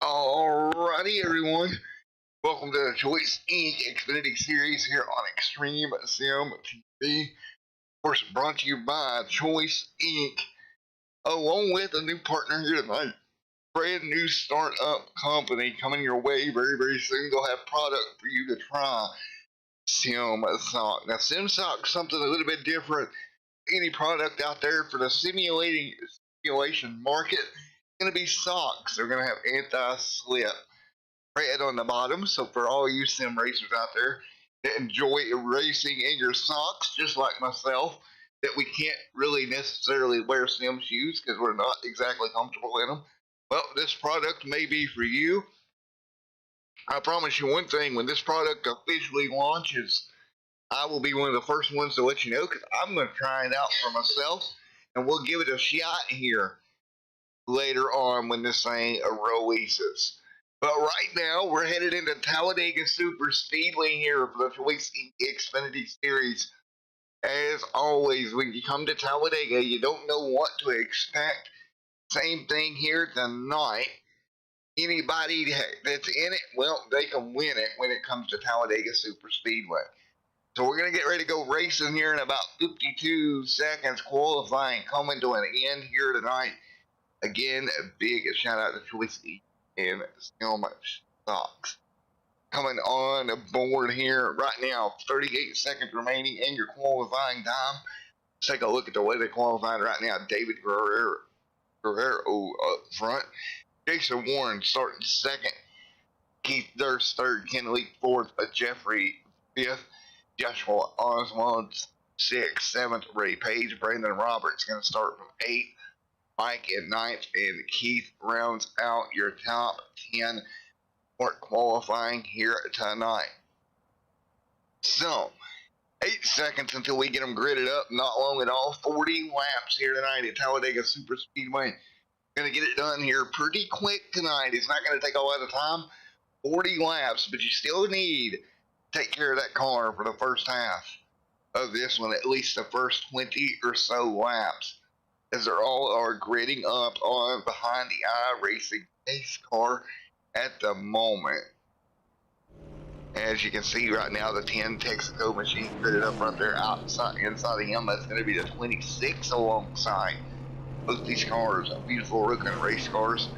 Alrighty, everyone. Welcome to the Choice Inc. Xfinity Series here on Extreme Sim TV. Of course, brought to you by Choice Inc. Along with a new partner here tonight. Brand new startup company coming your way very, very soon. They'll have product for you to try. SimSock. Now, SimSock is something a little bit different. Any product out there for the simulation market. Going to be socks. They're going to have anti-slip tread on the bottom. So for all you sim racers out there that enjoy racing in your socks, just like myself, that we can't really necessarily wear sim shoes because we're not exactly comfortable in them. Well, this product may be for you. I promise you one thing: when this product officially launches, I will be one of the first ones to let you know because I'm going to try it out for myself, and we'll give it a shot here later on when this thing releases. But right now, we're headed into Talladega Super Speedway here for the Choice Xfinity Series. As always, when you come to Talladega, you don't know what to expect. Same thing here tonight. Anybody that's in it, well, they can win it when it comes to Talladega Super Speedway. So we're going to get ready to go racing here in about 52 seconds. Qualifying coming to an end here tonight. Again, a big shout out to Choice and SimSock. Coming on board here right now, 38 seconds remaining in your qualifying time. Let's take a look at the way they qualified right now. David Guerrero up front. Jason Warren starting second. Keith Durst third. Ken Leak fourth. Jeffrey fifth. Joshua Oswald sixth. Seventh. Ray Page. Brandon Roberts going to start from eighth. Mike at ninth, and Keith rounds out your top 10 for qualifying here tonight. So, 8 seconds until we get them gridded up, not long at all. 40 laps here tonight at Talladega Super Speedway. Going to get it done here pretty quick tonight. It's not going to take a lot of time. 40 laps, but you still need to take care of that car for the first half of this one, at least the first 20 or so laps, as they're all are gridding up on behind the iRacing pace car at the moment. As you can see right now, the 10 Texaco machine gridded up right there outside inside of him. That's going to be the 26 alongside. Both these cars are beautiful looking race cars,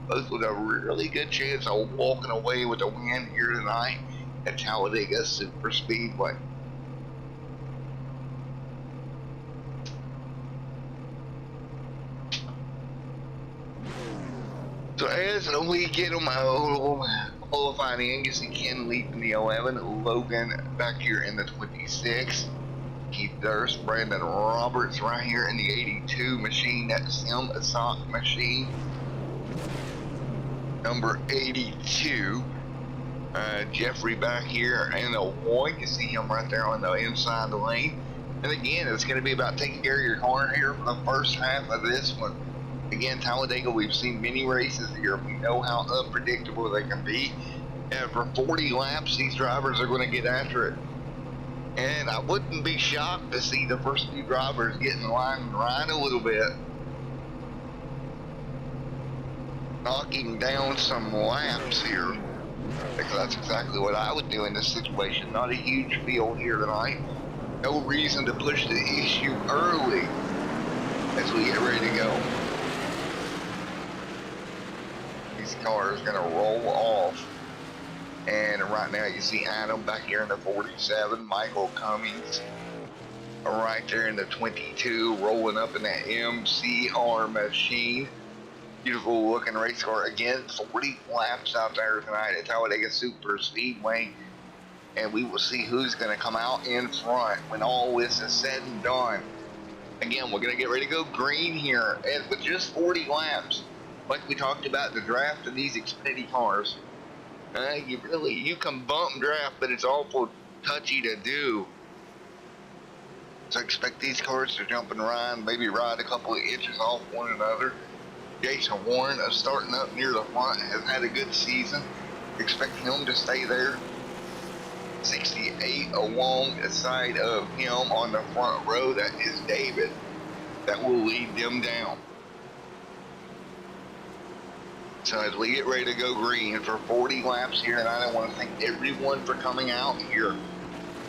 both with a really good chance of walking away with a win here tonight at Talladega Super Speedway. So as we get them qualified in, you see Ken Leap in the 11, Logan back here in the 26, Keith Durst, Brandon Roberts right here in the 82 machine, that Sim Assault machine, number 82. Jeffrey back here in the 1, you see him right there on the inside of the lane. And again, it's going to be about taking care of your car here for the first half of this one. Again, Talladega, we've seen many races here. We know how unpredictable they can be. And for 40 laps, these drivers are going to get after it. And I wouldn't be shocked to see the first few drivers get in line and ride a little bit, knocking down some laps here, because that's exactly what I would do in this situation. Not a huge field here tonight. No reason to push the issue early as we get ready to go. These cars are going to roll off. And right now you see Adam back here in the 47, Michael Cummings right there in the 22, rolling up in that MCR machine. Beautiful looking race car. Again, 40 laps out there tonight at Talladega Super Speedway. And we will see who's going to come out in front when all this is said and done. Again, we're going to get ready to go green here. And with just 40 laps, like we talked about the draft of these Xfinity cars, you can bump draft, but it's awful touchy to do. So expect these cars to jump and ride, maybe ride a couple of inches off one another. Jason Warren starting up near the front, has had a good season. Expect him to stay there. 68 along the side of him on the front row, that is David, that will lead them down. So as we get ready to go green for 40 laps here, and I want to thank everyone for coming out here.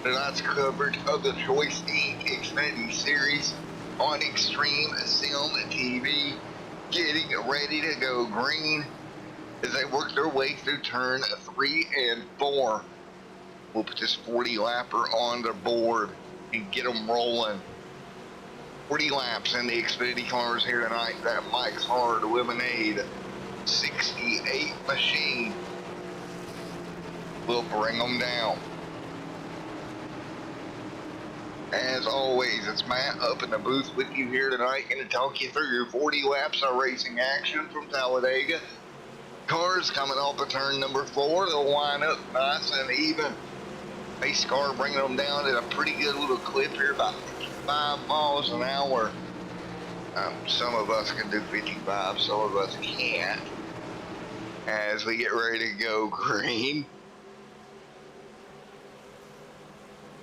Tonight's coverage of the Choice Inc. Xfinity Series on Extreme Sim TV, getting ready to go green as they work their way through turn 3 and 4. We'll put this 40 lapper on the board and get them rolling. 40 laps in the Xfinity cars here tonight. That Mike's Hard Lemonade 68 machine will bring them down. As always, it's Matt up in the booth with you here tonight, going to talk you through your 40 laps of racing action from Talladega. Cars coming off the turn number 4, they'll line up nice and even. Pace car bringing them down at a pretty good little clip here, about 55 miles an hour. Some of us can do 55, some of us can't. As we get ready to go green.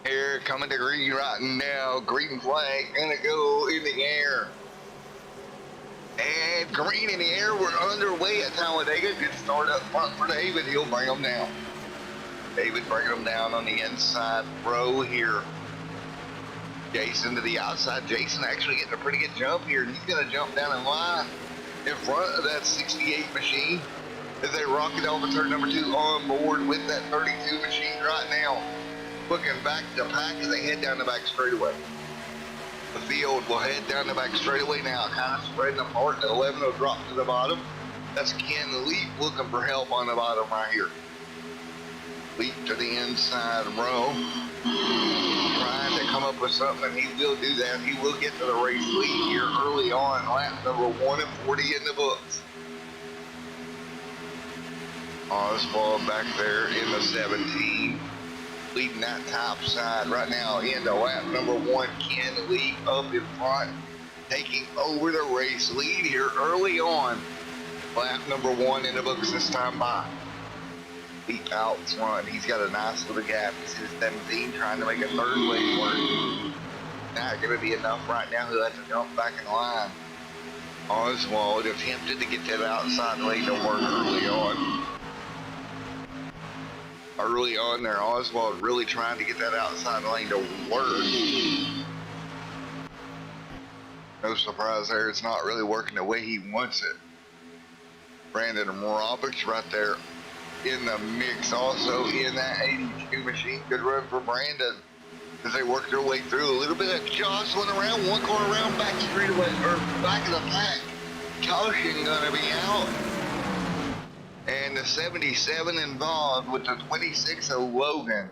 Here, coming to green right now. Green flag gonna go in the air. And green in the air, we're underway at Talladega. Good start up front for David, he'll bring them down. David bringing them down on the inside row here. Jason to the outside. Jason actually getting a pretty good jump here, and he's going to jump down in line in front of that 68 machine as they rocket over turn number 2 on board with that 32 machine right now. Looking back to pack as they head down the back straightaway. The field will head down the back straightaway now, kind of spreading apart. The 11 will drop to the bottom. That's Ken Leap looking for help on the bottom right here. Leap to the inside row, trying to come up with something, and he will do that. He will get to the race lead here early on, lap number 1 and 40 in the books. Oswald back there in the 17, leading that top side right now into lap number 1. Ken Leap up in front, taking over the race lead here early on. Lap number 1 in the books this time by. Leap out front. He's got a nice little gap. He's his 17, trying to make a third lane work. Not going to be enough right now. He'll have to jump back in line. Oswald attempted to get that outside lane to work early on. Early on there, Oswald really trying to get that outside lane to work. No surprise there. It's not really working the way he wants it. Brandon Roberts right there in the mix, also in that 82 machine. Good run for Brandon as they work their way through. A little bit of jostling around, one car around back straightaway, or back of the pack. Caution gonna be out. And the 77 involved with the 26 of Logan.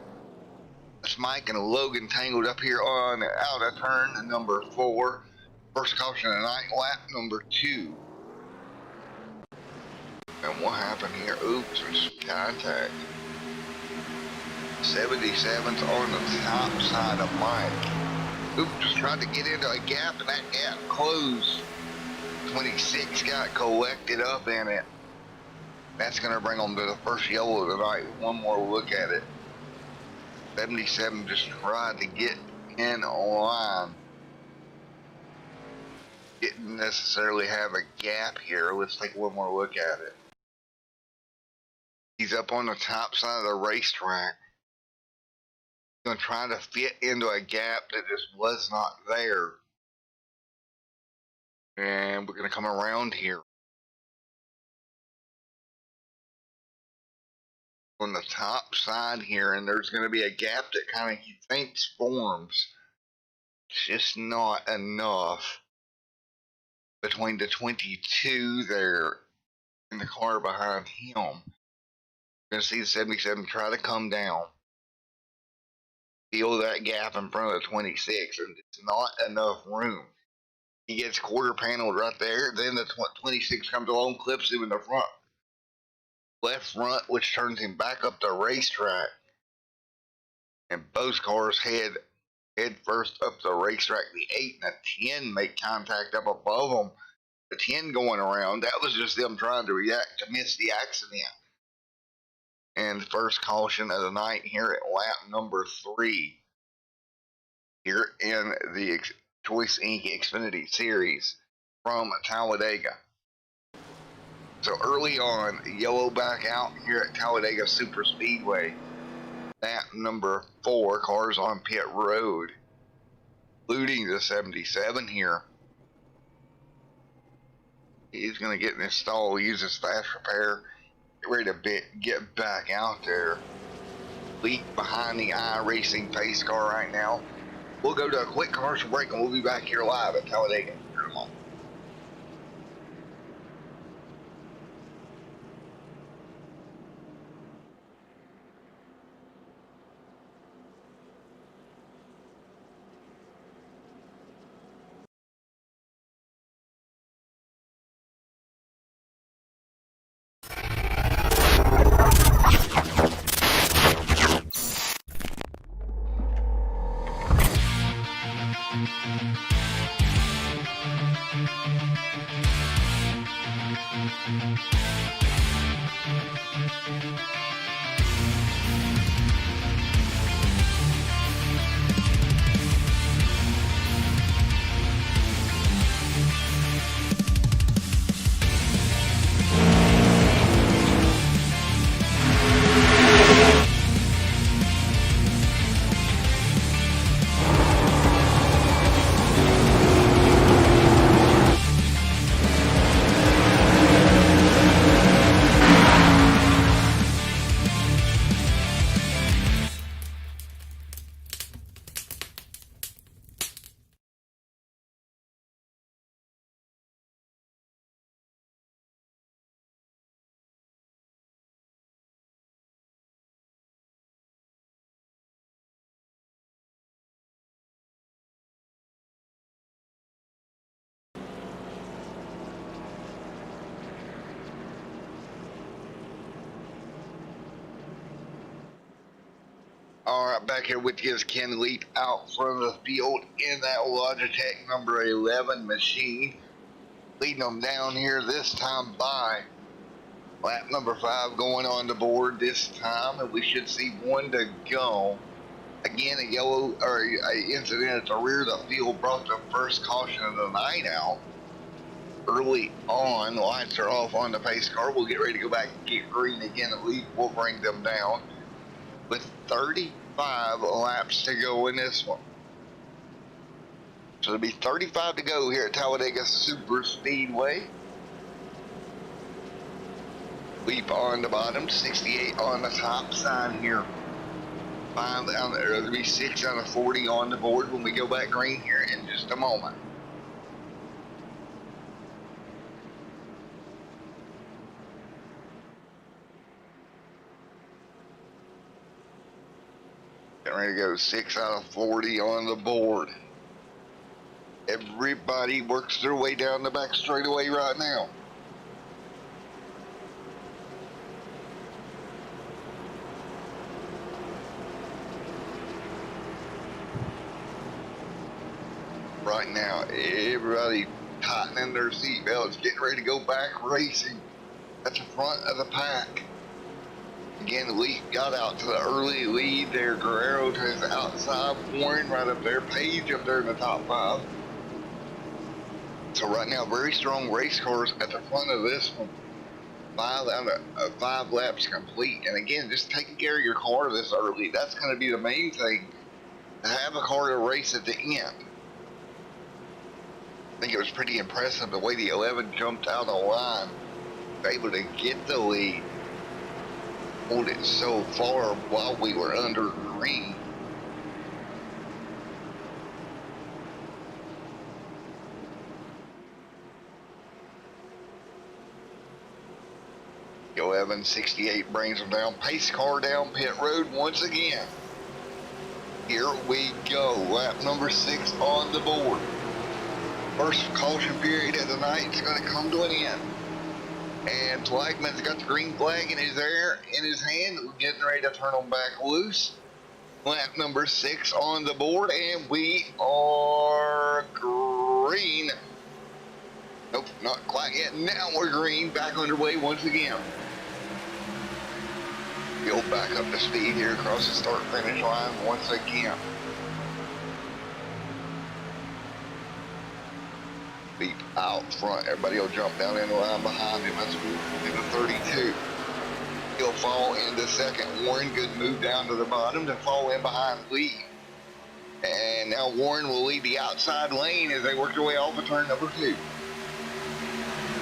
That's Mike and Logan tangled up here on out of turn number 4. First caution of the night, lap number 2. And what happened here? Oops, there's contact. 77's on the top side of Mike. Oops, tried to get into a gap and that gap closed. 26 got collected up in it. That's going to bring them to the first yellow of the night. One more look at it. 77 just tried to get in line. Didn't necessarily have a gap here. Let's take one more look at it. He's up on the top side of the racetrack. He's going to try to fit into a gap that just was not there. And we're going to come around here. On the top side here, and there's going to be a gap that kind of he thinks forms. It's just not enough between the 22 there and the car behind him. You're going to see the 77 try to come down, feel that gap in front of the 26, and it's not enough room. He gets quarter paneled right there, then the 26 comes along, clips him in the front. Left front, which turns him back up the racetrack. And both cars head first up the racetrack. The 8 and the 10 make contact up above them. The 10 going around, that was just them trying to react to miss the accident. And first caution of the night here at lap number 3 here in the Choice Inc. Xfinity Series from Talladega. So early on, yellow back out here at Talladega Super Speedway. Lap number 4, cars on pit road, including the 77 here. He's going to get in his stall, use his fast repair, get ready to get back out there. Leak behind the iRacing pace car right now. We'll go to a quick commercial break and we'll be back here live at Talladega here in a moment. Alright, back here with you is Ken Leap out front of the field in that Logitech number 11 machine. Leading them down here this time by lap number 5 going on the board this time, and we should see 1 to go. Again, a yellow or a incident at the rear of the field brought the first caution of the night out. Early on, lights are off on the pace car. We'll get ready to go back and get green again, and Leap will bring them down with 35 laps to go in this one. So there'll be 35 to go here at Talladega Super Speedway. Leap on the bottom, 68 on the top side here. 5 down there, there'll be 6 out of 40 on the board when we go back green here in just a moment. Getting ready to go 6 out of 40 on the board. Everybody works their way down the back straightaway right now. Right now, everybody tightening their seatbelts, getting ready to go back racing at the front of the pack. Again, we got out to the early lead there. Guerrero to his outside, Warren right up there, Page up there in the top 5. So right now, very strong race cars at the front of this one. 5 laps complete. And again, just taking care of your car this early, that's going to be the main thing. To have a car to race at the end. I think it was pretty impressive the way the 11 jumped out on the line. Able to get the lead. Hold it so far while we were under green. The 11 68 brings them down. Pace car down pit road once again. Here we go. Lap number 6 on the board. First caution period of the night is going to come to an end. And Flagman's got the green flag in his hand. We're getting ready to turn them back loose. Lap number 6 on the board, and we are green. Nope, not quite yet. Now we're green, back underway once again. We'll back up to speed here across the start-finish line once again. Beep out front. Everybody will jump down in the line behind him. That's in the 32. He'll fall into second. Warren, good move down to the bottom to fall in behind Lee. And now Warren will lead the outside lane as they work their way off of turn number 2.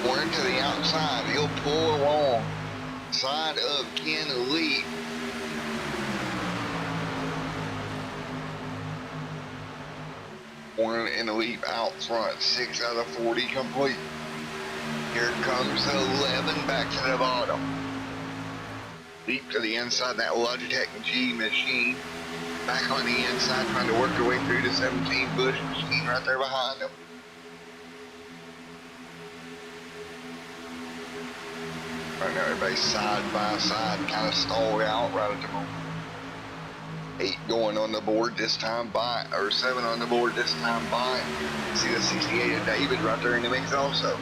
Warren to the outside. He'll pull along side of Ken Lee. Warren in the lead out front. 6 out of 40 complete. Here comes the 11 back to the bottom. Deep to the inside, that Logitech G machine. Back on the inside, trying to work their way through the 17 Bush machine right there behind them. Right now, everybody's side by side, kind of stalled out right at the moment. 8 going on the board this time by, or 7 on the board this time by. See the 68 of David right there in the mix also.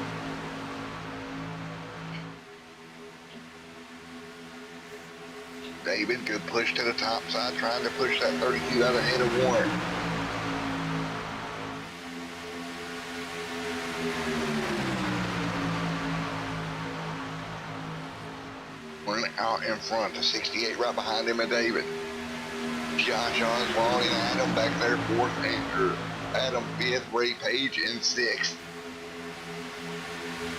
David, good push to the top side, trying to push that 32 out ahead of Warren. Warren out in front, the 68 right behind him and David. Josh Oswald and Adam back there, 4th and Adam 5th, Ray Page in 6th.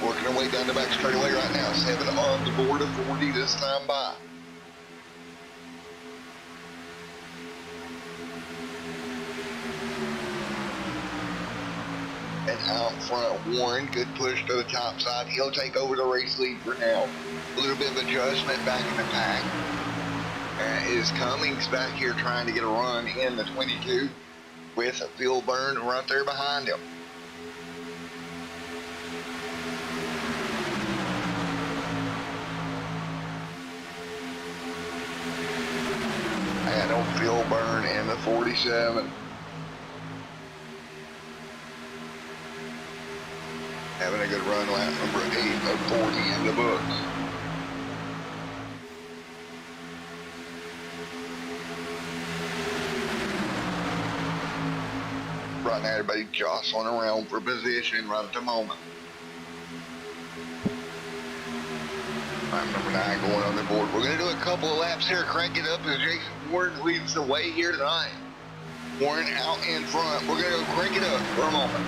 Working our way down the back straightaway right now. 7 on the board of 40 this time by. And out front, Warren, good push to the top side. He'll take over the race lead for now. A little bit of adjustment back in the pack. Is Cummings back here trying to get a run in the 22 with Phil Byrne right there behind him. Adam Phil Byrne in the 47. Having a good run, lap number 8 of 40 in the books. Right now, everybody jostling around for position right at the moment. Lap number 9 going on the board. We're going to do a couple of laps here, crank it up as Jason Warren leads the way here tonight. Warren out in front. We're going to go crank it up for a moment.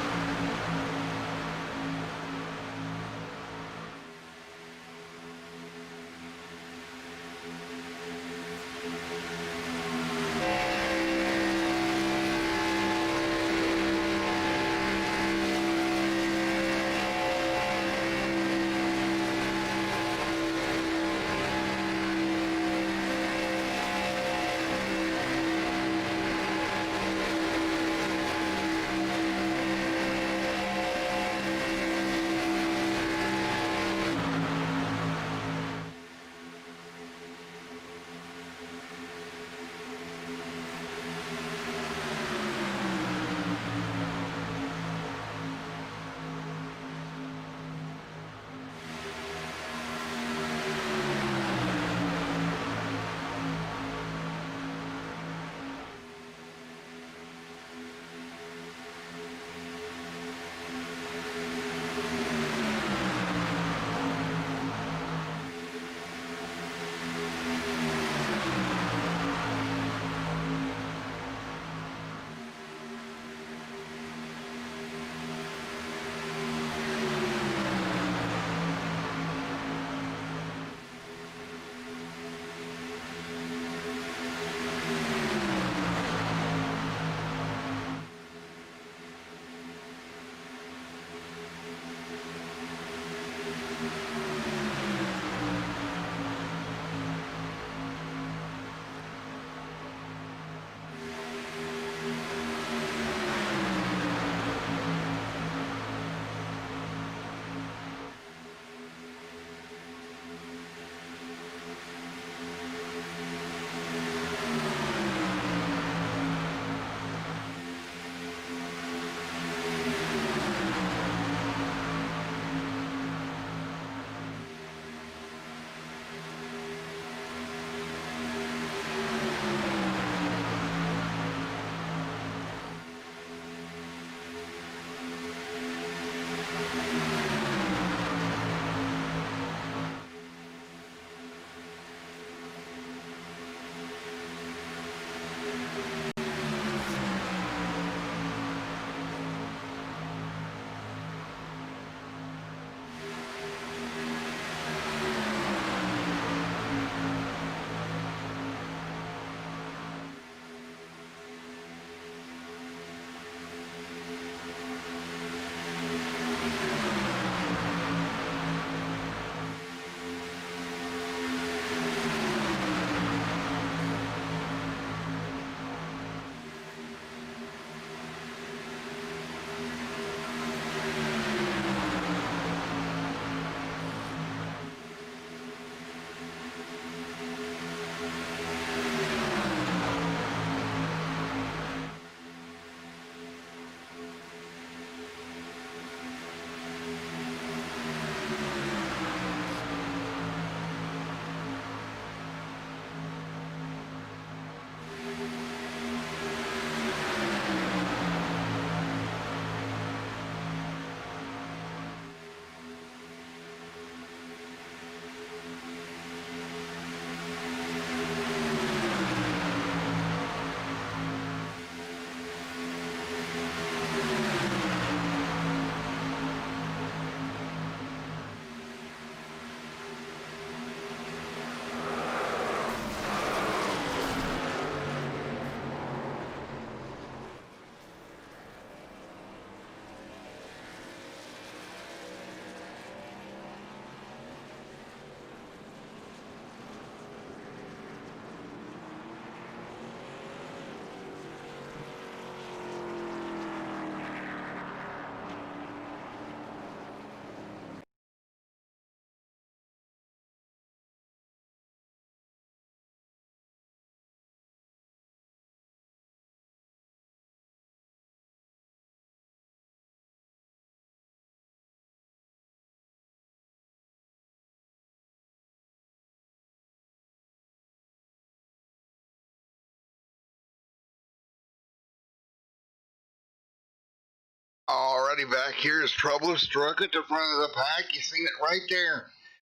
Alrighty, back here is trouble struck at the front of the pack. You seen it right there.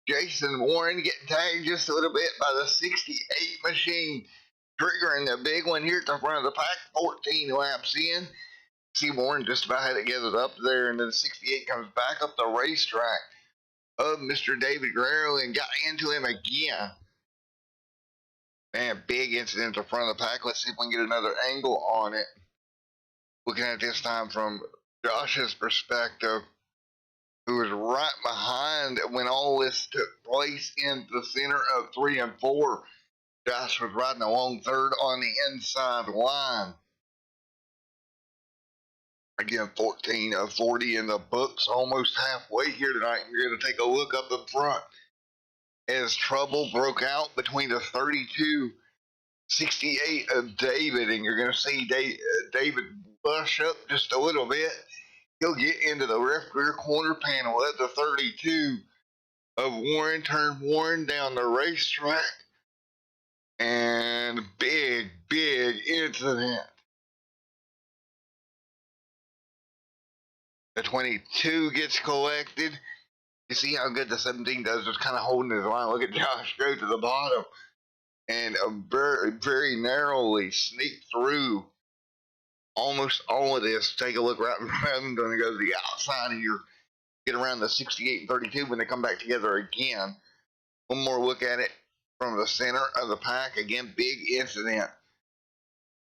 Jason Warren getting tagged just a little bit by the 68 machine. Triggering the big one here at the front of the pack, 14 laps in. See Warren just about had it gathered up there, and then 68 comes back up the racetrack of Mr. David Guerrero and got into him again. Man, big incident at the front of the pack. Let's see if we can get another angle on it. Looking at this time from Josh's perspective, who was right behind when all this took place in the center of 3 and 4. Josh was riding along third on the inside line. Again, 14 of 40 in the books, almost halfway here tonight. You're going to take a look up in front as trouble broke out between the 32, 68 of David, and you're going to see David bush up just a little bit. He'll get into the left rear corner panel at the 32 of Warren, turn Warren down the racetrack, and big incident. The 22 gets collected. You see how good the 17 does, just kind of holding his line. Look at Josh go to the bottom and very narrowly sneak through almost all of this. Take a look right in front of him. Going to go to the outside here, get around the 68 and 32 when they come back together again. One more look at it from the center of the pack. Again, big incident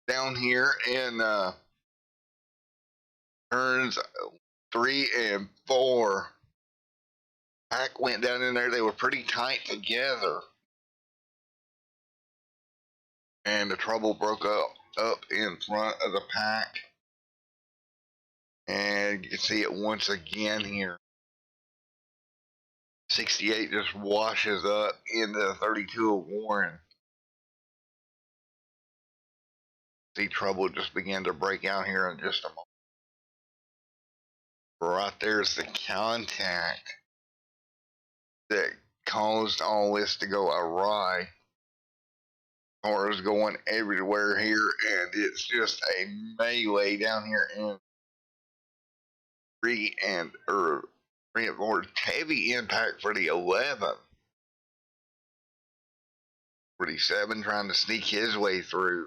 down here in turns 3 and 4. Pack went down in there. They were pretty tight together. And the trouble broke up in front of the pack. And you can see it once again here. 68 just washes up into the 32 of Warren. See trouble just began to break out here in just a moment. Right there's the contact that caused all this to go awry. Cars going everywhere here, and it's just a melee down here in 3 and 4. Heavy impact for the 11. 47 trying to sneak his way through.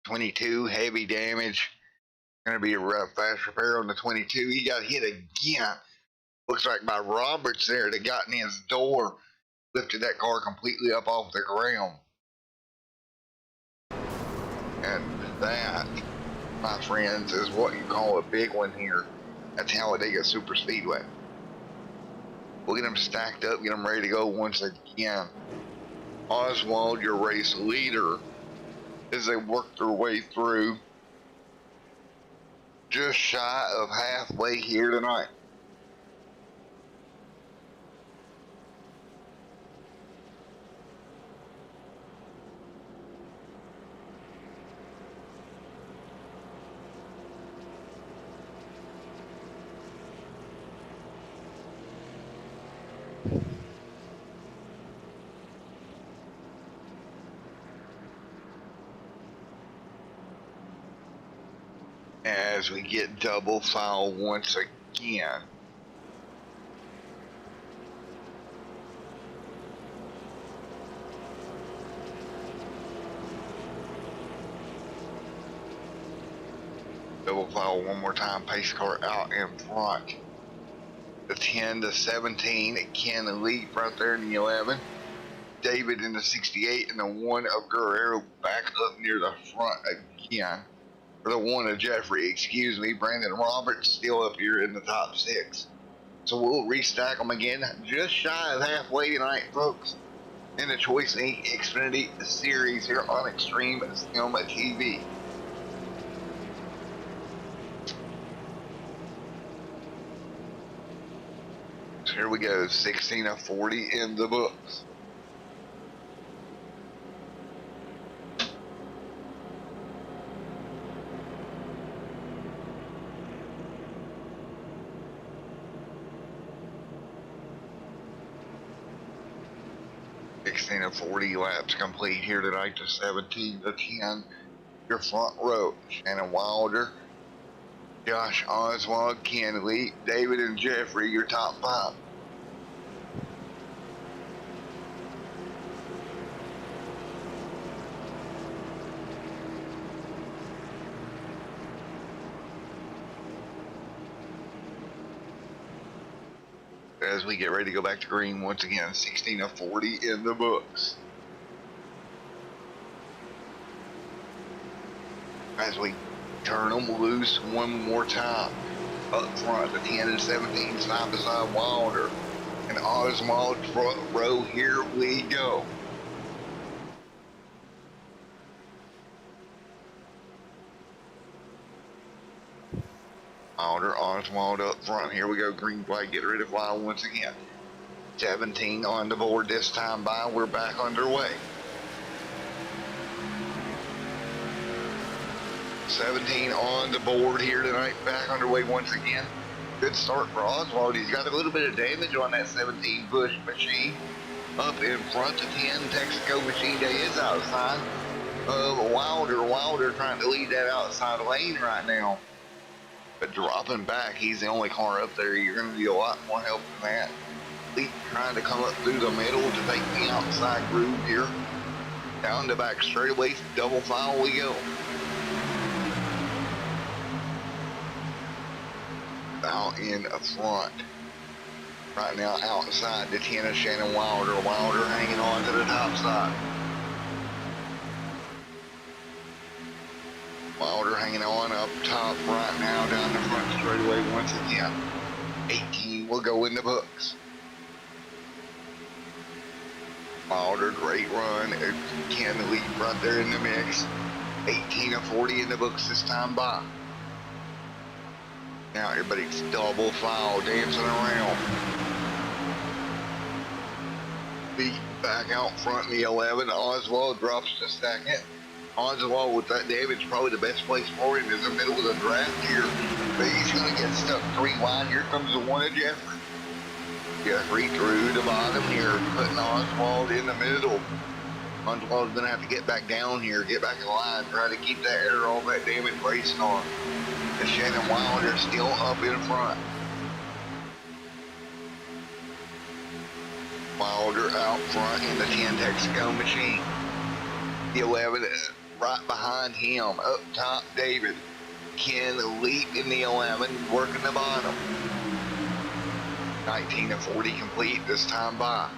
22 heavy damage. Going to be a rough fast repair on the 22. He got hit again. Looks like by Roberts there that got in his door. Lifted that car completely up off the ground. And that, my friends, is what you call a big one here at Talladega Super Speedway. We'll get them stacked up, get them ready to go once again. Oswald, your race leader, as they work their way through. Just shy of halfway here tonight. As we get double foul once again. Double foul one more time, pace car out in front. The 10 to 17, Ken Leap right there in the 11. David in the 68 and the 1 of Guerrero back up near the front again. For the 1 of Jeffrey, excuse me, Brandon Roberts still up here in the top 6. So we'll restack them again, just shy of halfway tonight, folks, in the Choice Inc. Xfinity Series here on Extreme Sim TV. So here we go, 16 of 40 in the books. Of 40 laps complete here tonight to 17 to 10. Your front row, Shannon Wilder, Josh, Oswald, Kennedy, David, and Jeffrey, your top 5. As we get ready to go back to green once again, 16 of 40 in the books. As we turn them loose one more time. Up front, the 10 and 17 side by side Wilder and Oswald front row. Here we go. Wilder, Oswald up front. Here we go. Green flag. Get ready to fly once again. 17 on the board this time by. We're back underway. 17 on the board here tonight, back underway once again. Good start for Oswald. He's got a little bit of damage on that 17 Bush machine. Up in front, the 10 Texaco machine day is outside of Wilder. Wilder trying to lead that outside lane right now. But dropping back, he's the only car up there. You're going to need a lot more help than that. Lee trying to come up through the middle to take the outside groove here. Down the back straightaway, double file we go. Out in front. Right now outside the 10 of Shannon Wilder. Wilder hanging on to the top side. Wilder hanging on up top right now down the front straightaway once again. 18 will go in the books. Wilder, great run. Ken lead right there in the mix. 18 of 40 in the books this time by. Now everybody's double file dancing around. Beat back out front in the 11. Oswald drops to second. Oswald with that damage, probably the best place for him is the middle of the draft here. But he's going to get stuck 3 wide. Here comes the 1 of Jeffrey. Jeffrey through the bottom here, putting Oswald in the middle. Oswald's going to have to get back down here, get back in line, try to keep that air, all that damage racing on. And Shannon Wilder still up in front. Wilder out front in the 10 Texaco machine. The 11 right behind him. Up top, David. Ken leap in the 11, working the bottom. 19 of 40 complete this time by.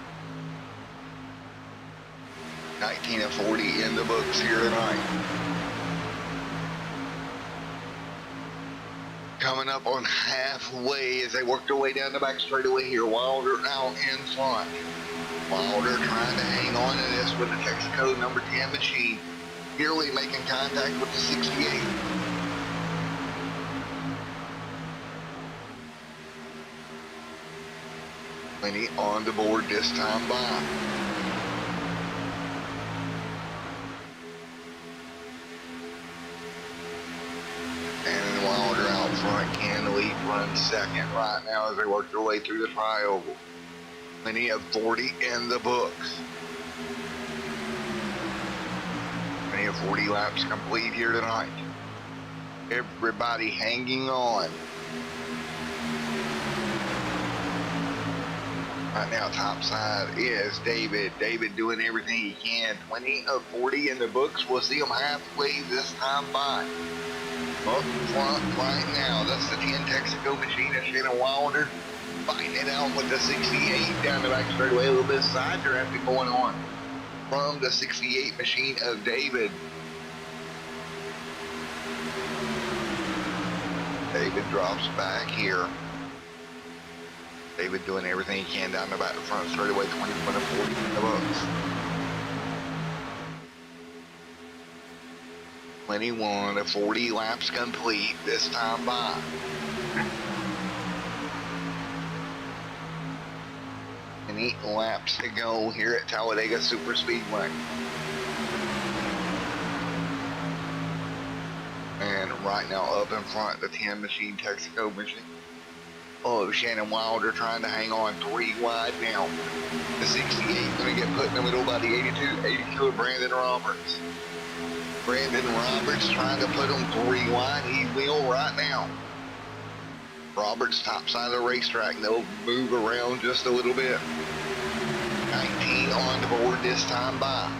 19 of 40 in the books here tonight. Coming up on halfway as they work their way down the back straightaway here. Wilder out in front. Wilder trying to hang on to this with the Texaco number 10 machine. Nearly making contact with the 68. Plenty on the board this time by. And Wilder out front. Can lead run second right now as they work their way through the trioval. Plenty of 40 in the books. Plenty of 40 laps complete here tonight. Everybody hanging on. Right now, top side is David. David doing everything he can. 20 of 40 in the books. We'll see him halfway this time by. Up front right now, that's the 10 Texaco machine of Shannon Wilder. Fighting it out with the 68 down the back straightaway. A little bit of side drafting going on from the 68 machine of David. David drops back here. David doing everything he can down the back front straightaway. 21 of 40 in the books. 21 of 40 laps complete this time by. And 8 laps to go here at Talladega Super Speedway. And right now up in front, the 10 machine Texaco machine. Oh, Shannon Wilder trying to hang on 3 wide now. The 68 going to get put in the middle by the 82 of Brandon Roberts. Brandon Roberts trying to put him 3 wide. He will right now. Roberts, top side of the racetrack. They'll move around just a little bit. 19 on the board this time by.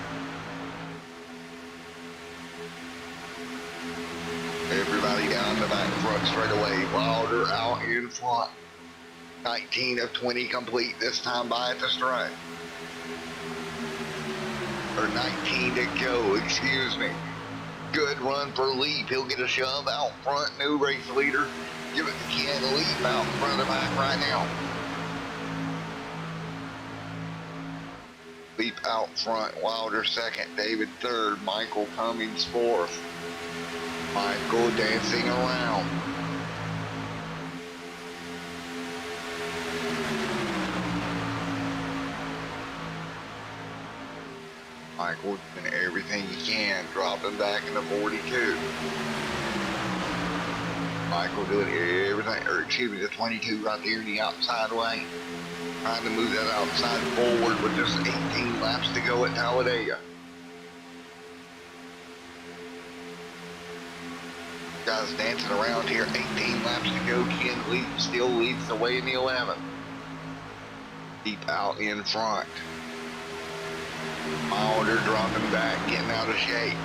Everybody down the back front straight away. Wilder out in front. 19 of 20 complete this time by at the stripe. Or 19 to go, excuse me. Good run for Leap. He'll get a shove out front. New race leader. Give it to Ken. Leap out front of the back right now. Leap out front. Wilder second. David third. Michael Cummings fourth. Michael dancing around. Michael doing everything he can, dropping back in the 42. Michael doing everything, or excuse me, the 22 right there in the outside lane. Trying to move that outside forward with just 18 laps to go at Talladega. Guys dancing around here, 18 laps to go. Ken Leap still leads the way in the 11. Deep out in front. Wilder dropping back, getting out of shape.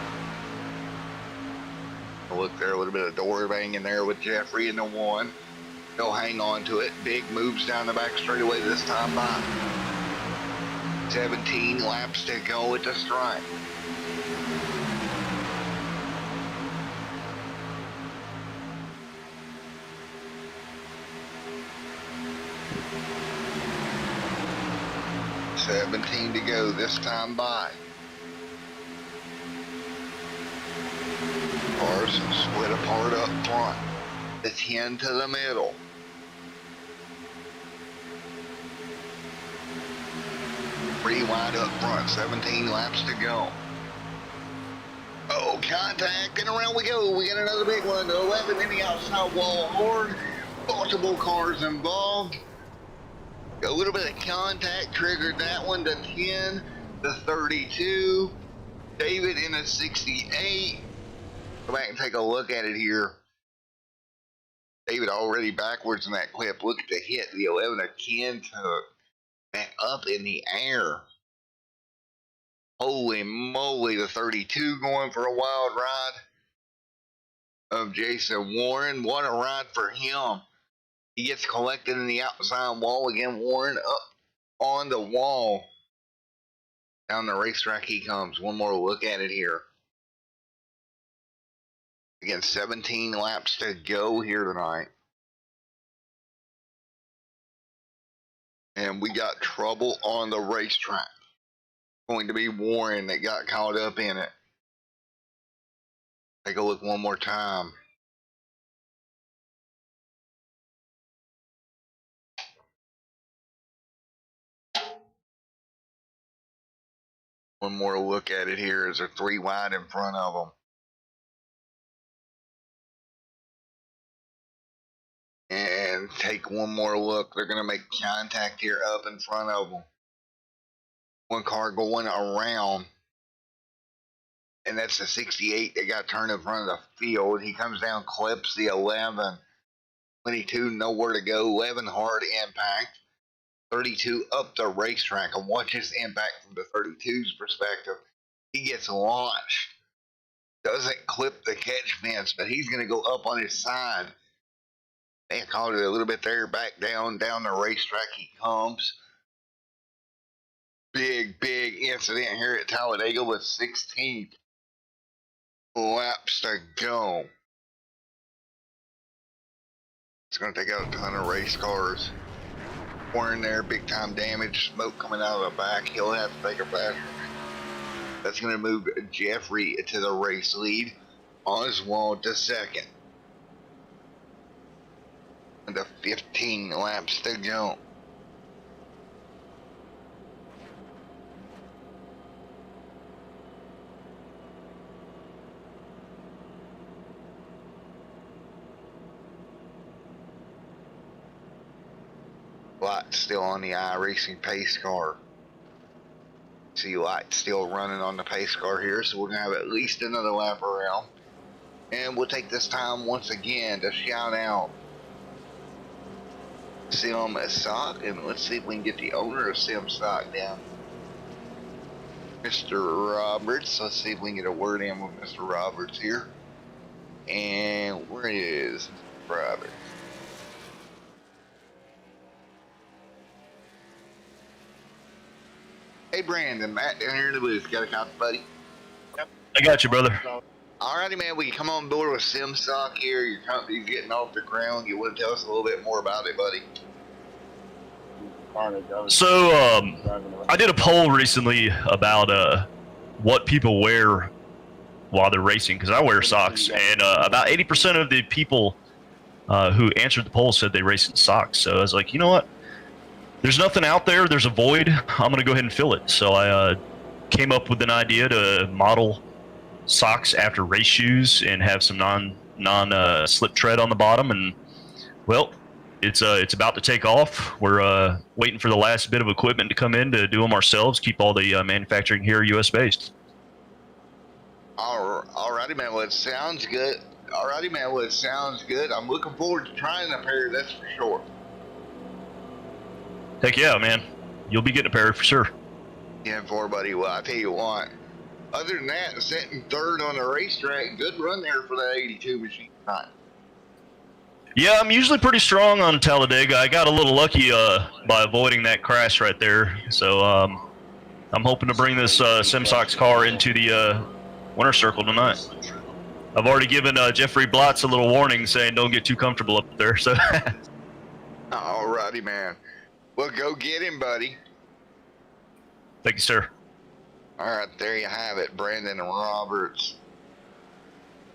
Look there, a little bit of door banging there with Jeffrey in the 1. He'll hang on to it. Big moves down the back straightaway this time by. 17 laps to go at the stripe. $17 to go this time by. Cars split apart up front. The 10 to the middle. Pretty wide up front. 17 laps to go. Oh, contact, and around we go. We got another big one. 11 in the outside wall hard. Multiple cars involved. A little bit of contact triggered that one. The 10, the 32, David in a 68. Go back and take a look at it here. David already backwards in that clip. Look at the hit. The 11 of 10 took back up in the air. Holy moly, the 32 going for a wild ride of Jason Warren. What a ride for him. He gets collected in the outside wall again. Warren up on the wall. Down the racetrack he comes. One more look at it here. Again, 17 laps to go here tonight. And we got trouble on the racetrack. Going to be Warren that got caught up in it. Take a look one more time. One more look at it here as they're 3 wide in front of them. And take one more look. They're going to make contact here up in front of them. One car going around. And that's the 68 that got turned in front of the field. He comes down, clips the 11. 22, nowhere to go. 11, hard impact. 32 up the racetrack, and watch his impact from the 32's perspective. He gets launched. Doesn't clip the catch fence, but he's going to go up on his side. They caught it a little bit there, back down the racetrack he comes. Big incident here at Talladega with 16 laps to go. It's going to take out a ton of race cars. Warren there, big time damage, smoke coming out of the back. He'll have to take a faster. That's going to move Jeffrey to the race lead. Oswald to second. And the 15 laps to go. Light still on the iRacing pace car. See light still running on the pace car here, so we're going to have at least another lap around. And we'll take this time once again to shout out Sim Sock, and let's see if we can get the owner of Sim Sock down. Mr. Roberts. Let's see if we can get a word in with Mr. Roberts here. And where is Roberts? Hey Brandon, Matt down here in the booth. Got a copy, buddy? Yep. I got you, brother. Alrighty, man. We can come on board with SimSock here. Your company's getting off the ground. You want to tell us a little bit more about it, buddy? So, I did a poll recently about what people wear while they're racing, because I wear socks, and about 80% of the people who answered the poll said they race in socks. So I was like, you know what? There's nothing out there. There's a void. I'm going to go ahead and fill it. So I came up with an idea to model socks after race shoes and have some non slip tread on the bottom, and well, it's about to take off. We're waiting for the last bit of equipment to come in to do them ourselves. Keep all the manufacturing here U.S. based. Alrighty, man. Well, it sounds good. Alrighty, man. Well, it sounds good. I'm looking forward to trying a pair. That's for sure. Heck yeah, man. You'll be getting a pair for sure. Yeah, for buddy. Well, I tell you what. Other than that, sitting third on the racetrack, good run there for that 82 machine tonight. Yeah, I'm usually pretty strong on Talladega. I got a little lucky by avoiding that crash right there. So I'm hoping to bring this SimSox car into the winner's circle tonight. I've already given Jeffrey Blotz a little warning saying don't get too comfortable up there. So. Alrighty, man. Well, go get him, buddy. Thank you, sir. All right, there you have it, Brandon Roberts,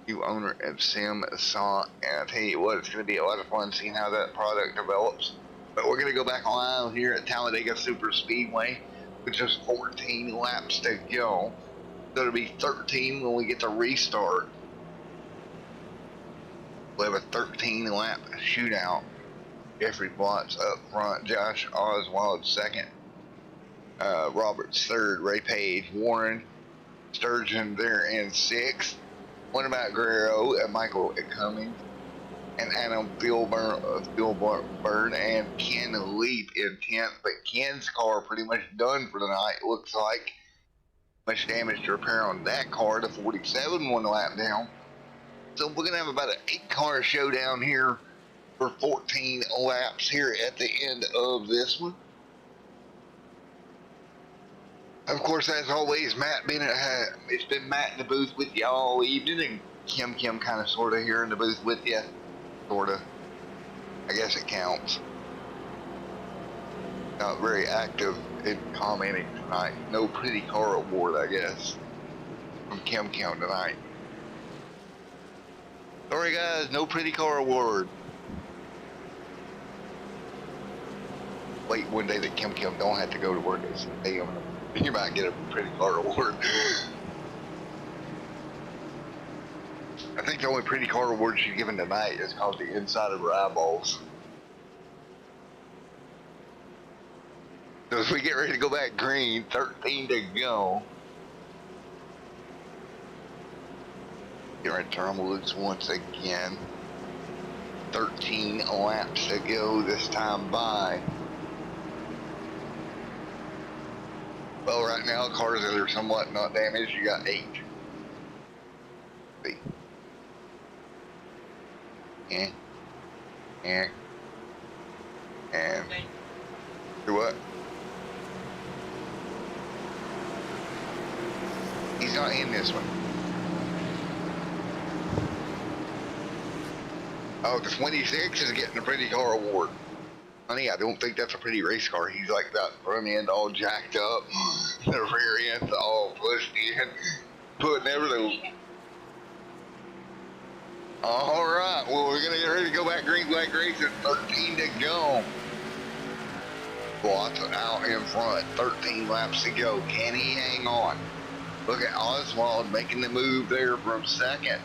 new owner of SimSock, and I tell you what, it's going to be a lot of fun seeing how that product develops. But we're going to go back live here at Talladega Super Speedway, with just 14 laps to go. So it'll be 13 when we get to restart. We'll have a 13-lap shootout. Jeffrey Blotz up front, Josh Oswald second. Roberts third, Ray Page, Warren, Sturgeon there in sixth. What about Guerrero and Michael Cummings and Adam Philburn and Ken Leap in 10th? But Ken's car pretty much done for the night. It looks like much damage to repair on that car. The 47 one lap down. So we're gonna have about an 8-car showdown here for 14 laps here at the end of this one. Of course, as always, it's been Matt in the booth with you all evening, and Kim kind of sort of here in the booth with you, sort of. I guess it counts. Not very active in commenting tonight. No pretty car award, I guess, from Kim tonight. Sorry guys, no pretty car award. Wait one day that Kim don't have to go to work this day. You might get a pretty car award. I think the only pretty car award she's given tonight is called the inside of her eyeballs. So as we get ready to go back green, 13 to go. Here in terminal loops once again. 13 laps to go this time by. Well, right now, cars that are somewhat not damaged, you got 8. See? And do what? He's not in this one. Oh, the 26 is getting a pretty car award. Honey, I don't think that's a pretty race car. He's like that front end all jacked up, the rear end all pushed in, putting everything. All right, well, we're gonna get ready to go back green flag racing. 13 to go. Blotz out in front. 13 laps to go. Can he hang on? Look at Oswald making the move there from second.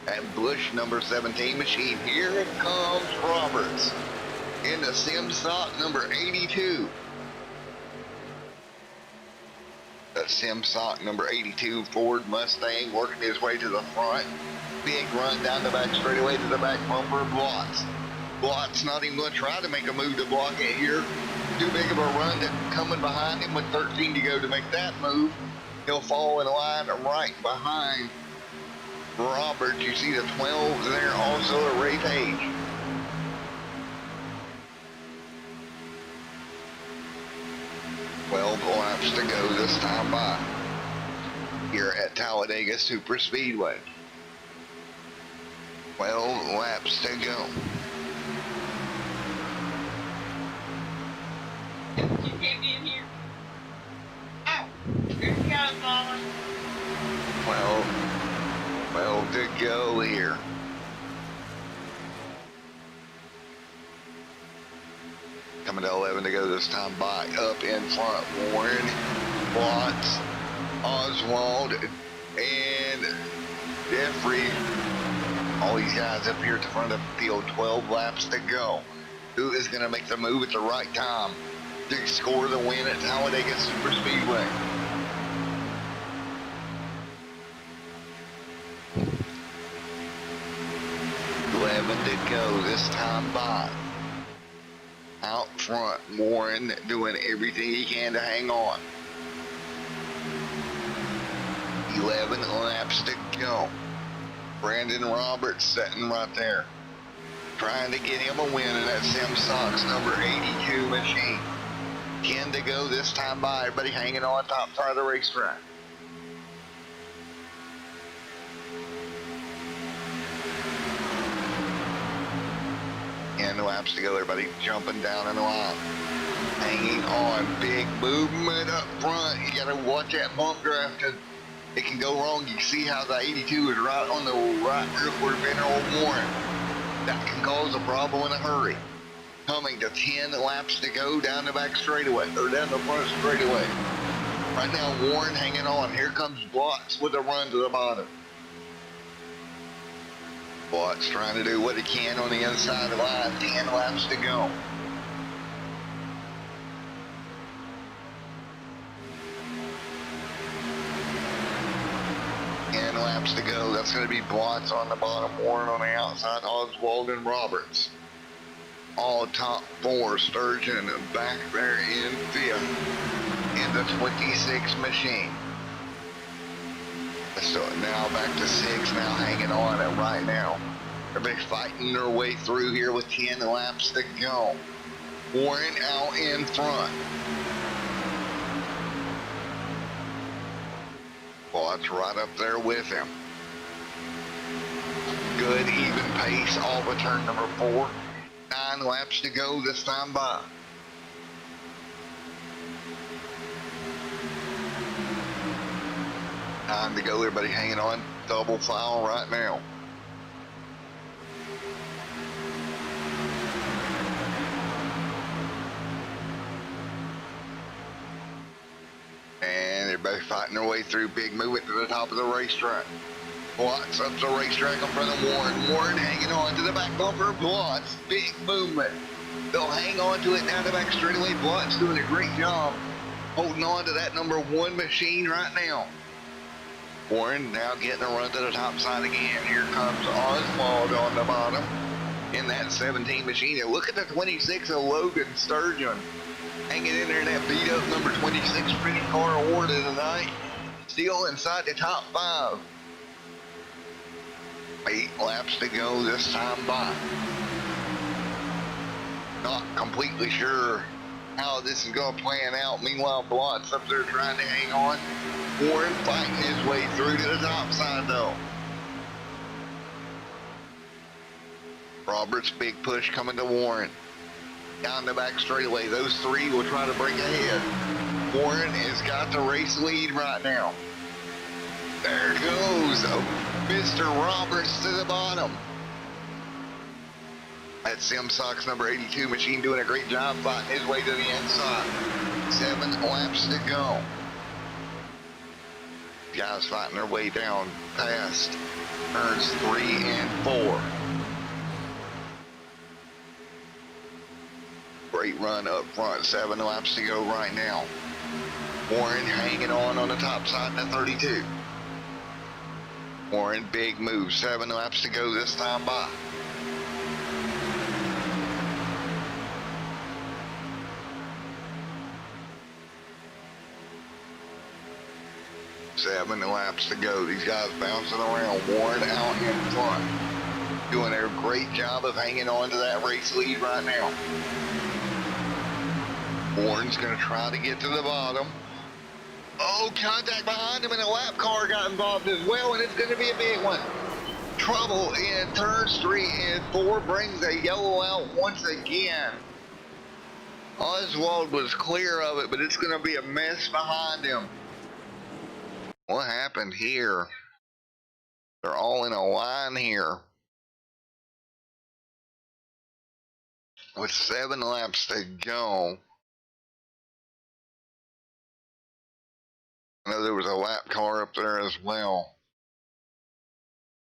And Bush, number 17 machine. Here it comes, Roberts. In the SimSock number 82. That SimSock number 82 Ford Mustang working his way to the front. Big run down the back straightaway to the back bumper of Blotz. Block's not even going to try to make a move to block it here. Too big of a run to coming behind him with 13 to go to make that move. He'll fall in line right behind Robert. You see the 12 there, also a Ray Page. Well, laps to go this time by here at Talladega Super Speedway. 12 laps to go. You can't be in here. Ow! Here you go, Mama. 12 to go here. Coming to 11 to go this time by. Up in front, Warren, Watts, Oswald, and Jeffrey. All these guys up here at the front of the field. 12 laps to go. Who is going to make the move at the right time to score the win at Talladega Super Speedway? To go this time by. Out front, Warren doing everything he can to hang on. 11 laps to go. Brandon Roberts sitting right there, trying to get him a win in that Sim Sox number 82 machine. 10 to go this time by. Everybody hanging on top side of the racetrack. And laps to go, everybody jumping down in the line. Hanging on, big movement up front. You gotta watch that bump draft. It can go wrong. You see how the 82 is right on the right rear quarter fender on Warren. That can cause a problem in a hurry. Coming to 10 laps to go down the back straightaway, or down the front straightaway. Right now, Warren hanging on. Here comes Blocks with a run to the bottom. Blocks trying to do what he can on the inside of the line. 10 laps to go. Laps to go. That's going to be Blotz on the bottom, Warren on the outside, Oswald and Roberts. All top four. Sturgeon back there in fifth in the 26 machine. So now back to 6, now hanging on it right now. Everybody fighting their way through here with 10 laps to go. Warren out in front. Blotz right up there with him. Good even pace all but turn number 4. 9 laps to go this time by. Time to go, everybody hanging on. Double file right now. And everybody fighting their way through. Big movement to the top of the racetrack. Blotz up the racetrack in front of Warren. Warren hanging on to the back bumper. Blotz, big movement. They'll hang on to it down the back straightaway. Blotz doing a great job holding on to that number 1 machine right now. Warren now getting a run to the top side again. Here comes Oswald on the bottom in that 17 machine. And look at the 26 of Logan Sturgeon hanging in there in that beat up number 26 pretty car awarded tonight. Still inside the top 5. 8 laps to go this time by. Not completely sure how this is going to plan out. Meanwhile, Blotz up there trying to hang on. Warren fighting his way through to the top side though. Roberts big push coming to Warren. Down the back straightaway. Those 3 will try to break ahead. Warren has got the race lead right now. There goes Mr. Roberts to the bottom. That Sim Sox number 82 machine doing a great job fighting his way to the inside. 7 laps to go. Guys fighting their way down past turns 3 and 4. Great run up front. 7 laps to go right now. Warren hanging on the top side of the 32. Warren, big move. 7 laps to go this time by. 7 laps to go. These guys bouncing around, Warren out in front, doing a great job of hanging on to that race lead right now. Warren's going to try to get to the bottom. Oh, contact behind him, and a lap car got involved as well, and it's going to be a big one. Trouble in turns 3 and 4 brings a yellow out once again. Oswald was clear of it, but it's going to be a mess behind him. What happened here? They're all in a line here. With 7 laps to go. I know there was a lap car up there as well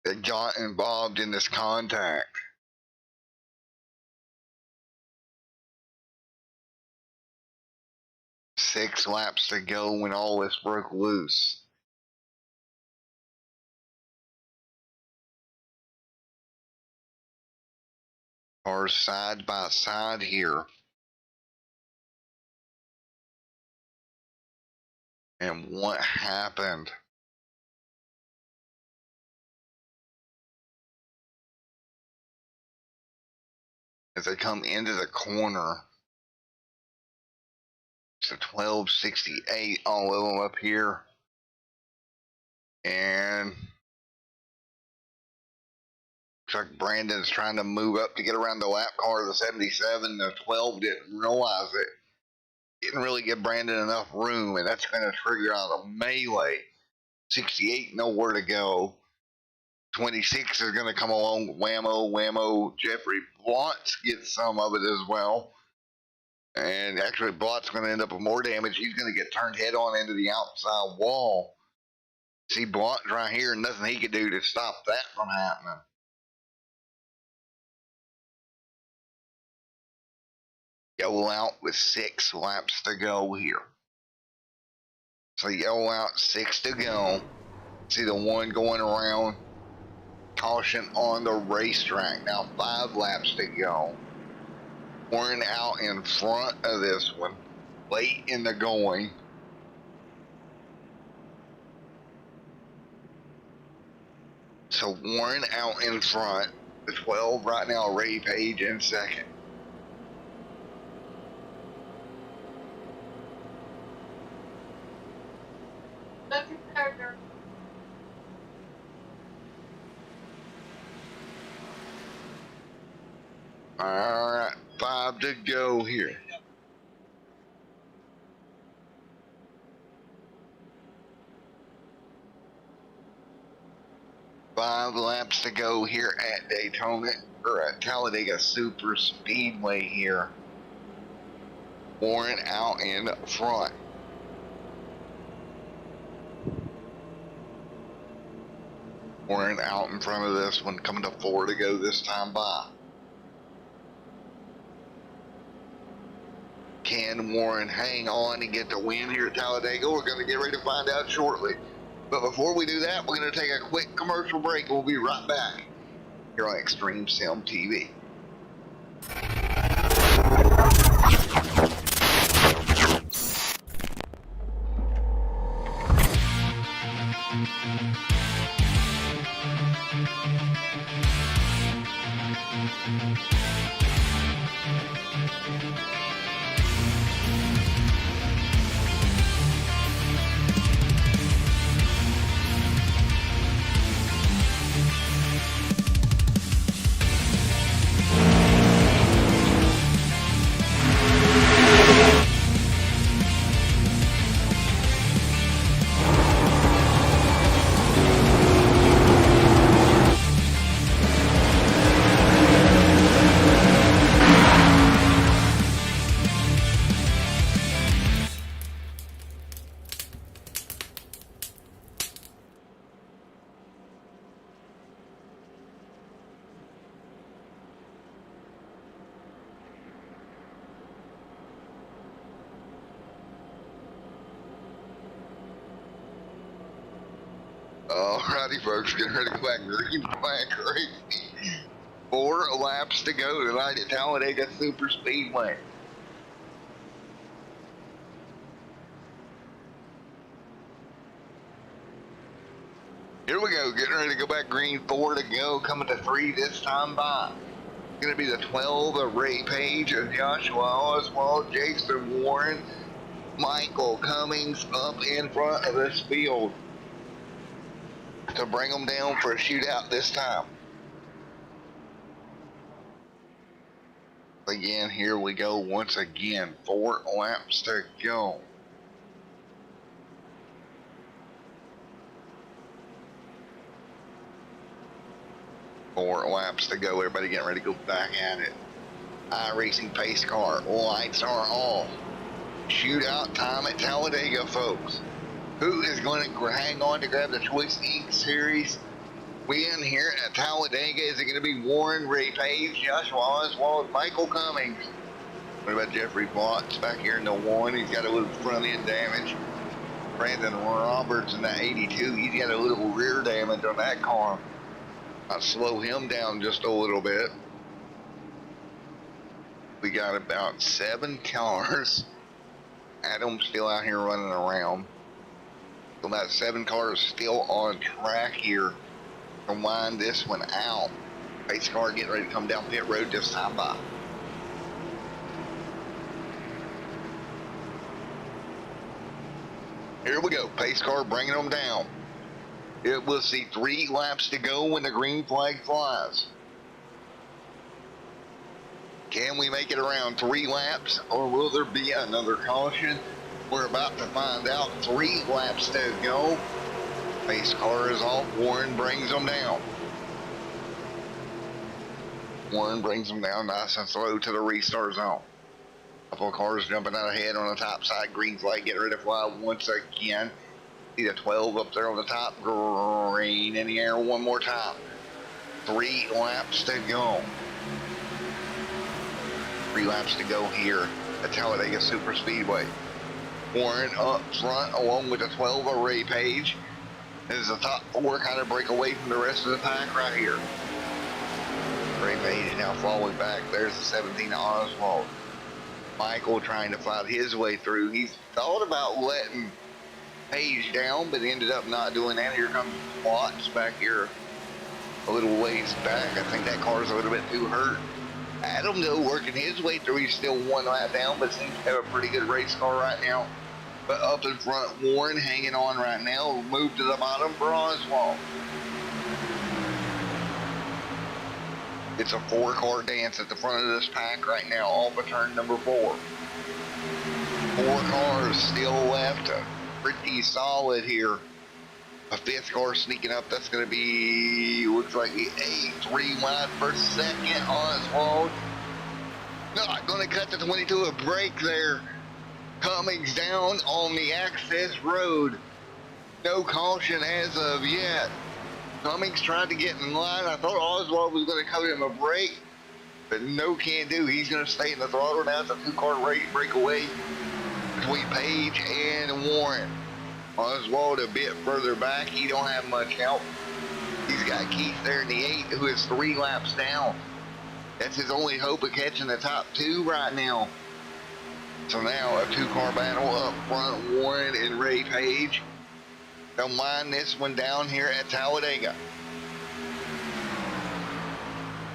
that got involved in this contact. Six laps to go when all this broke loose. Cars side by side here. And what happened? As they come into the corner, it's a 1268, all of them up here. And looks like Brandon's trying to move up to get around the lap car of the 77. The 12 didn't realize it. Didn't really give Brandon enough room, and that's going to trigger out a melee. 68, nowhere to go. 26 is going to come along. Whammo. Jeffrey Blotz gets some of it as well. And actually, Blotz going to end up with more damage. He's going to get turned head on into the outside wall. See Blotz right here, nothing he could do to stop that from happening. Yellow out with 6 laps to go here. So yellow out, 6 to go. See the one going around. Caution on the racetrack. Now 5 laps to go. Warren out in front of this one. Late in the going. So Warren out in front. The 12 right now, Ray Page in second. All right, 5 to go here. Five laps to go here at Daytona, or at Talladega Super Speedway here. Warren out in front. Warren out in front of this one, coming to 4 to go this time by. Can Warren hang on and get the win here at Talladega? We're going to get ready to find out shortly. But before we do that, we're going to take a quick commercial break. We'll be right back here on Extreme Sim TV. Alrighty, folks, getting ready to go back green flag crazy. 4 laps to go tonight at Talladega Super Speedway. Here we go, getting ready to go back green, 4 to go, coming to 3 this time by. Going to be the 12 of Ray Page, Joshua Oswald, Jason Warren, Michael Cummings up in front of this field to bring them down for a shootout this time. Again, here we go once again, 4 laps to go. Four laps to go. Everybody getting ready to go back at it. iRacing pace car. Lights are off. Shootout time at Talladega, folks. Who is going to hang on to grab the Choice Inc. Series win here at Talladega? Is it going to be Warren, Ray Page, Joshua Oswald, Michael Cummings? What about Jeffrey Watts back here in the 1? He's got a little front end damage. Brandon Roberts in that 82. He's got a little rear damage on that car. I'll slow him down just a little bit. We got about 7 cars. Adam's still out here running around. So about 7 cars still on track here to wind this one out. Pace car getting ready to come down pit road this time by. Here we go. Pace car bringing them down. It will see 3 laps to go when the green flag flies. Can we make it around 3 laps, or will there be another caution? We're about to find out. 3 laps to go. Pace car is off. Warren brings them down. Warren brings them down nice and slow to the restart zone. Couple of cars jumping out ahead on the top side. Green flag getting ready to fly once again. See the 12 up there on the top. Green in the air one more time. 3 laps to go. 3 laps to go here at Talladega Super Speedway. Warren up front along with the 12 of Ray Page. As the top 4 kind of break away from the rest of the pack right here. Ray Page now falling back. There's the 17 of Oswald. Michael trying to fight his way through. He's thought about letting Page down, but ended up not doing that. Here comes Watts back here a little ways back. I think that car's a little bit too hurt. Adam, though, working his way through. He's still 1 lap down, but seems to have a pretty good race car right now. But up in front, Warren hanging on right now. Move to the bottom for Oswald. It's a 4-car dance at the front of this pack right now, off of turn number 4. 4 cars still left. Pretty solid here. A 5th car sneaking up. That's going to be, looks like the 3 wide per second. Oswald not going to cut the 22. A break there. Cummings down on the access road. No caution as of yet. Cummings tried to get in line. I thought Oswald was going to cut him a break, but no can do. He's going to stay in the throttle now. It's a 2-car breakaway between Page and Warren. Oswald a bit further back. He don't have much help. He's got Keith there in the 8, who is 3 laps down. That's his only hope of catching the top 2 right now. So now a 2-car battle up front, Warren and Ray Page. They'll wind this one down here at Talladega.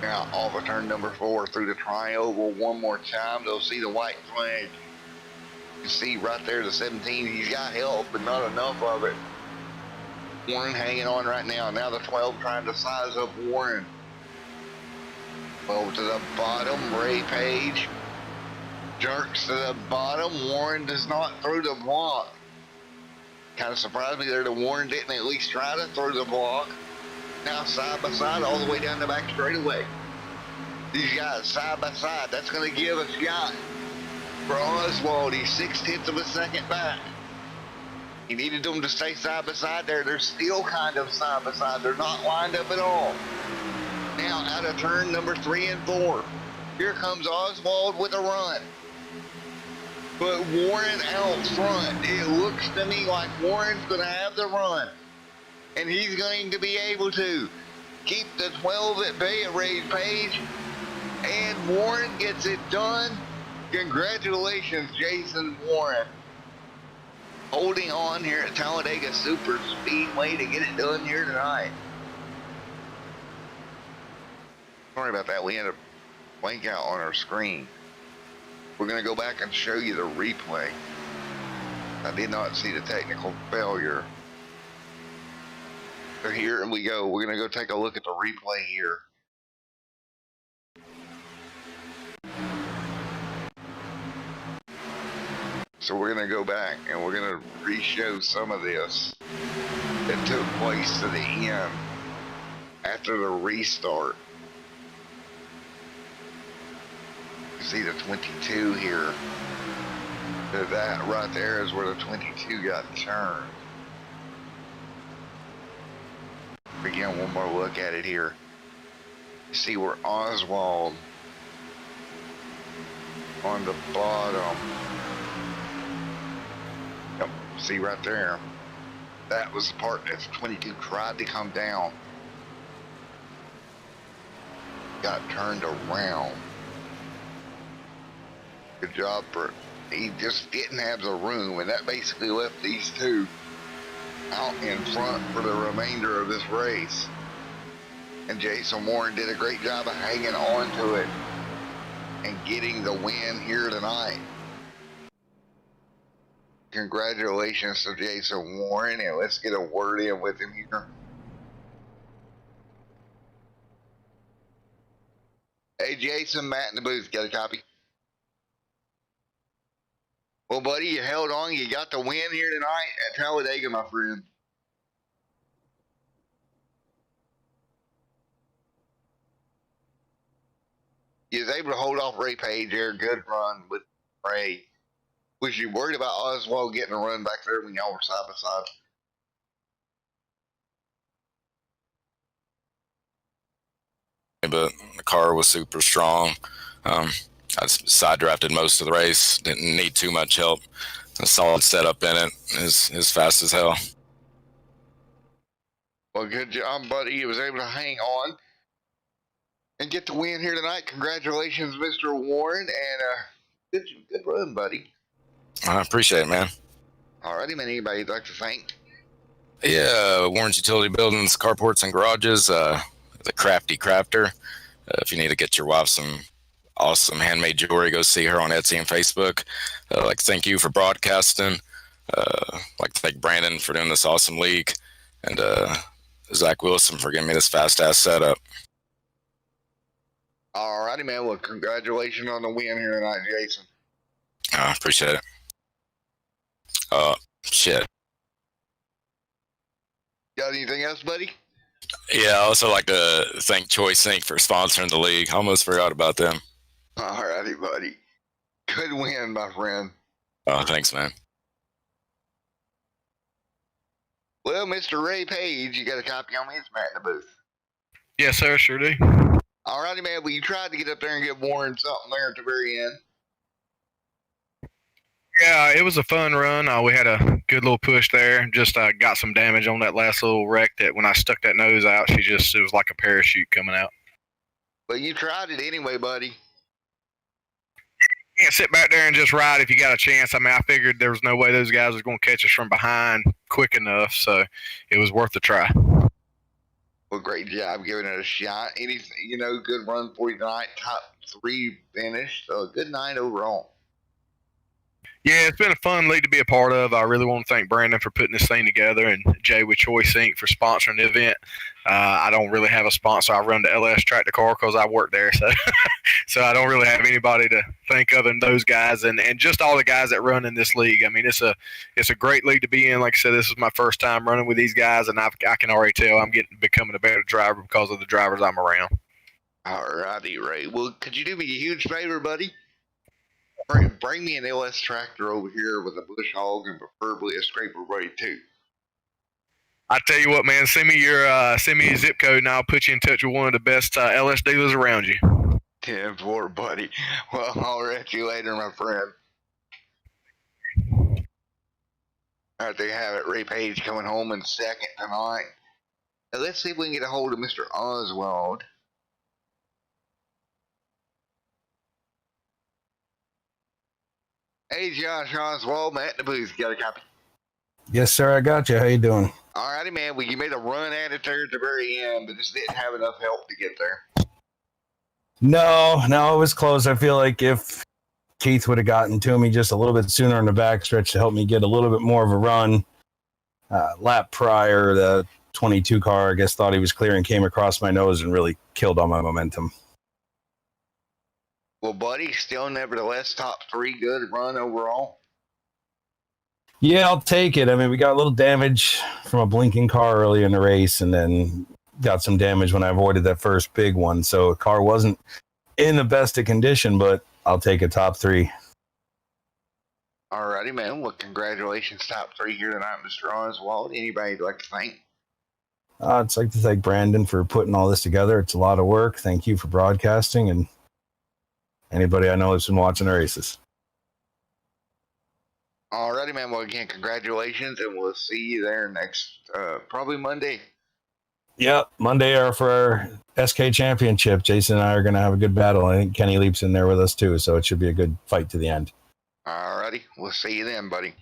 Now off of turn number 4 through the tri-oval one more time. They'll see the white flag. You see right there the 17. He's got help, but not enough of it. Warren hanging on right now. Now the 12 trying to size up Warren. 12 to the bottom. Ray Page jerks to the bottom. Warren does not throw the block. Kind of surprised me there that Warren didn't at least try to throw the block. Now side by side all the way down the back straightaway. These guys side by side. That's going to give a shot for Oswald. He's 6/10 of a second back. He needed them to stay side by side there. They're still kind of side by side. They're not lined up at all. Now out of turn number 3 and 4. Here comes Oswald with a run. But Warren out front. It looks to me like Warren's going to have the run. And he's going to be able to keep the 12 at bay at Ray Page. And Warren gets it done. Congratulations, Jason Warren. holding on here at Talladega Super Speedway to get it done here tonight. Sorry about that. We had a blank out on our screen. We're going to go back and show you the replay. I did not see the technical failure. So here we go. We're going to go take a look at the replay here. So we're going to go back and we're going to re-show some of this that took place to the end after the restart. You see the 22 here. That right there is where the 22 got turned. Again, one more look at it here. You see where Oswald on the bottom. Yep, see right there. That was the part that the 22 tried to come down. Got turned around. Good job for, he just didn't have the room, and that basically left these two out in front for the remainder of this race. And Jason Warren did a great job of hanging on to it and getting the win here tonight. Congratulations to Jason Warren, and let's get a word in with him here. Hey Jason, Matt in the booth, got a copy? Well, buddy, you held on. You got the win here tonight at Talladega, my friend. You was able to hold off Ray Page there. Good run with Ray. Was you worried about Oswald getting a run back there when y'all were side by side? But the car was super strong. I side drafted most of the race. Didn't need too much help. A solid setup in it. Is fast as hell. Well, good job, buddy. You was able to hang on and get the win here tonight. Congratulations, Mr. Warren, and good run, buddy. I appreciate it, man. Alrighty, man. Anybody you'd like to thank? Yeah, Warren's Utility Buildings, Carports, and Garages. The Crafty Crafter. If you need to get your wife some awesome handmade jewelry, go see her on Etsy and Facebook. Like to thank you for broadcasting. Like to thank Brandon for doing this awesome league, and Zach Wilson for giving me this fast ass setup. Alrighty, man. Well, congratulations on the win here tonight, Jason. I appreciate it. Shit. Got anything else, buddy? Yeah, I also like to thank Choice Inc. for sponsoring the league. I almost forgot about them. Alrighty, buddy. Good win, my friend. Oh, thanks, man. Well, Mr. Ray Page, you got a copy on me? It's Matt in the booth. Yes, sir, sure do. Alrighty, man. Well, you tried to get up there and get Warren something there at the very end. Yeah, it was a fun run. We had a good little push there. Just got some damage on that last little wreck that when I stuck that nose out, it was like a parachute coming out. But you tried it anyway, buddy. Can't sit back there and just ride if you got a chance. I mean, I figured there was no way those guys was going to catch us from behind quick enough, so it was worth a try. Well, great job giving it a shot. Anything, good run for you tonight. Top 3 finish. So a good night overall. Yeah, it's been a fun league to be a part of. I really want to thank Brandon for putting this thing together and Jay with Choice Inc. for sponsoring the event. I don't really have a sponsor. I run the LS Tractor Car because I work there, so so I don't really have anybody to thank other than those guys and just all the guys that run in this league. I mean, it's a great league to be in. Like I said, this is my first time running with these guys, and I can already tell I'm becoming a better driver because of the drivers I'm around. All righty, Ray. Well, could you do me a huge favor, buddy? Bring me an LS tractor over here with a bush hog and preferably a scraper blade too. I tell you what, man, send me your zip code and I'll put you in touch with one of the best LS dealers around you. 10-4, buddy. Well, I'll catch you later, my friend. All right, there you have it. Ray Page coming home in second tonight. Now, let's see if we can get a hold of Mr. Oswald. Hey, Josh Oswald, Matt in the booth. Got a copy? Yes, sir. I got you. How you doing? Alrighty, man. Well, you made a run at it there at the very end, but just didn't have enough help to get there. No, it was close. I feel like if Keith would have gotten to me just a little bit sooner in the backstretch to help me get a little bit more of a run, lap prior, the 22 car, I guess, thought he was clear and came across my nose and really killed all my momentum. Well, buddy, still nevertheless top 3, good run overall. Yeah, I'll take it. I mean, we got a little damage from a blinking car early in the race, and then got some damage when I avoided that first big one. So the car wasn't in the best of condition, but I'll take a top 3. Alrighty, man. Well, congratulations, top 3 here tonight, Mr. Oswald. Anybody you'd like to thank? I'd like to thank Brandon for putting all this together. It's a lot of work. Thank you for broadcasting, and anybody I know that's been watching the races. Alrighty, man. Well, again, congratulations, and we'll see you there next, probably Monday. Yep, Monday for our SK Championship. Jason and I are going to have a good battle. I think Kenny Leap's in there with us too, so it should be a good fight to the end. Alrighty, we'll see you then, buddy.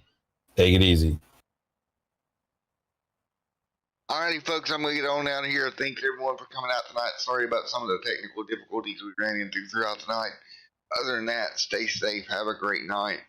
Take it easy. Alrighty, folks, I'm going to get on out of here. Thank everyone for coming out tonight. Sorry about some of the technical difficulties we ran into throughout the night. Other than that, stay safe. Have a great night.